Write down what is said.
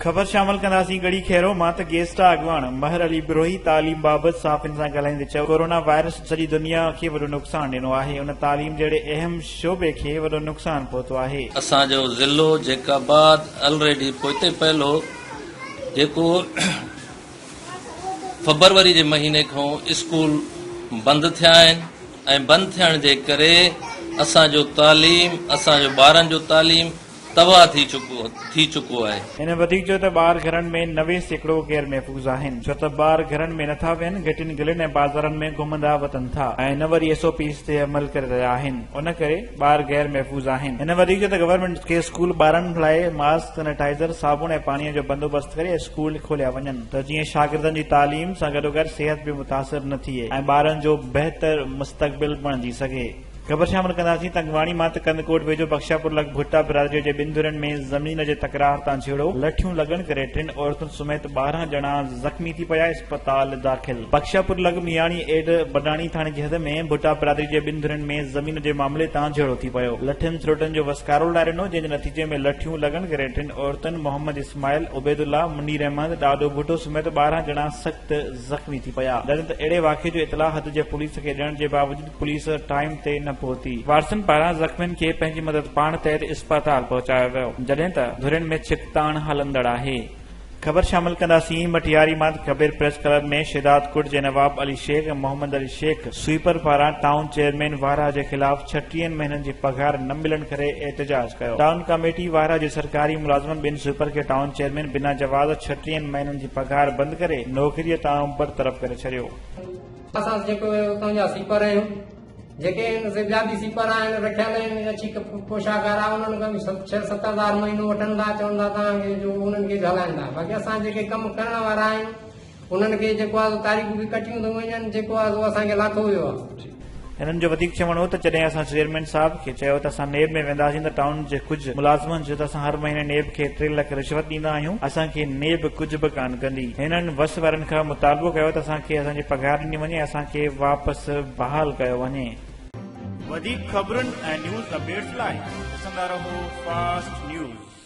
खबर शामिल कंदासीं गड़ी खैरो मां त गेस्ट अॻवान महर अली बिरोही तालीम बाबत साफ़िन सां ॻाल्हाईंदे चयो कोरोना वायरस सॼी दुनिया खे वॾो नुक़सान ॾिनो आहे। उन तालीम जहिड़े अहम शोबे खे वॾो नुक़सान पहुतो आहे। असांजो ज़िलो जैकाबाद ऑलरेडी पोइते पहल हो जेको फरवरी जे महीने खां स्कूल बंदि थिया आहिनि ऐं बंदि थियण जे करे असांजो तालीम असांजो ॿारनि जो तालीम तबाह थी चुको आहे। हिन वधीक चयो त ॿार घरनि में 90% गैर महफ़ूज़ आहिनि छो त ॿार घरनि में नथा वेहनि घटियुनि गिलनि ऐं बाज़ारनि में घुमंदा वतन था ऐं न वरी SOPs ते अमल करे रहिया आहिनि। उन करे ॿार गैर महफ़ूज़ आहिनि। हिन वधीक चयो त गवर्नमेंट खे स्कूल ॿारनि लाइ मास्क सैनिटाइज़र साबुण ऐं पाणीअ जो बंदोबस्त करे स्कूल खोलिया वञनि त जीअं शागिर्दनि जी तालीम सां गॾोगॾु सिहत बि मुतासिर न थिए ऐं ॿारनि जो बहितर मुस्तक़बिल बणिजी सघे। खबर शामिल कंदासीं तंगवाणी मां त कंदकोट वेझो बख्शापुर लग भुट्टा बिरादरी जे ॿिनि धुरनि में ज़मीन जे तकरार तां झेड़ो लठियूं लॻण करे 3 औरतुनि समेत 12 ॼणा ज़ख़्मी थी पिया अस्पताल दाख़िल। बख्शापुर लग मियाणी एड बडाणी थाणे जी हद में भुट्टा बिरादरी जे 2 धुरनि में ज़मीन जे मामले तां झेड़ो थी पियो। लठियुनि थ्रोटनि जो वसकारो लाइ ॾिनो जंहिं जे नतीजे में लठियूं लॻण करे 3 औरतुनि मोहम्मद इस्माइल उबैदुल्ला मुनीर अहमद ॾाढो भुट्टो समेत 12 ॼणा सख़्त ज़ख़्मी थी पिया। अहिड़े वाक़े जो इतला हद जे पुलिस खे ॾियण जे बावजूद पुलिस टाइम ते न पहुती। वारसन पारां ज़ख़्मियुनि खे पंहिंजी मदद पाण तहत अस्पताल पहुचायो वियो जॾहिं त धुरनि में छिकताण हलंदड़ आहे। खबर शामिल कंदासीं मटियारी मां कबीर प्रेस क्लब में शिदात कुट जे नवाब अली शेख ऐं मोहम्मद अली शेख स्वीपर पारां टाउन चेयरमैन वारा जे ख़िलाफ़ 36 महीननि जी पघार न मिलण करे एहतजाज कयो। टाउन कमेटी वारा जे सरकारी मुलाज़िमनि 2 स्वीपर खे टाउन चेयरमैन बिना जवाब 36 महीननि जी पघार बंदि करे नौकरीअ तां बरतरफ़ करे छॾियो। जेके ॿिया बि सीपर आहिनि रखियल आहिनि अची पोशाक वारा उन्हनि खां बि 6-7 हज़ार महीनो वठनि था चवनि था तव्हांखे जो उन्हनि खे हलाइनि था। बाक़ी असां जेके कमु करण वारा आहिनि उन्हनि खे जेको आहे तारीख़ूं बि कटियूं थो वञनि जेको आहे उहो असांखे लाथो वियो आहे। हिननि जो वधीक चवणो हो त जॾहिं असां चेयरमैन साहब खे चयो त असां नेब में वेंदासीं त टाउन जे कुझु मुलाज़िमनि चयो त असां हर महीने नेब खे 3 लख रिश्वत ॾींदा आहियूं असांखे नेब कुझु बि कान कंदी। हिननि वस वारनि खां मुतालबो कयो त असांखे असांजी पघार ॾिनी वञे असांखे वापसि बहाल कयो वञे। वधीक ख़बरुनि ऐं न्यूज़ अपडेट्स लाइ ॾिसंदा रहो फास्ट न्यूज़।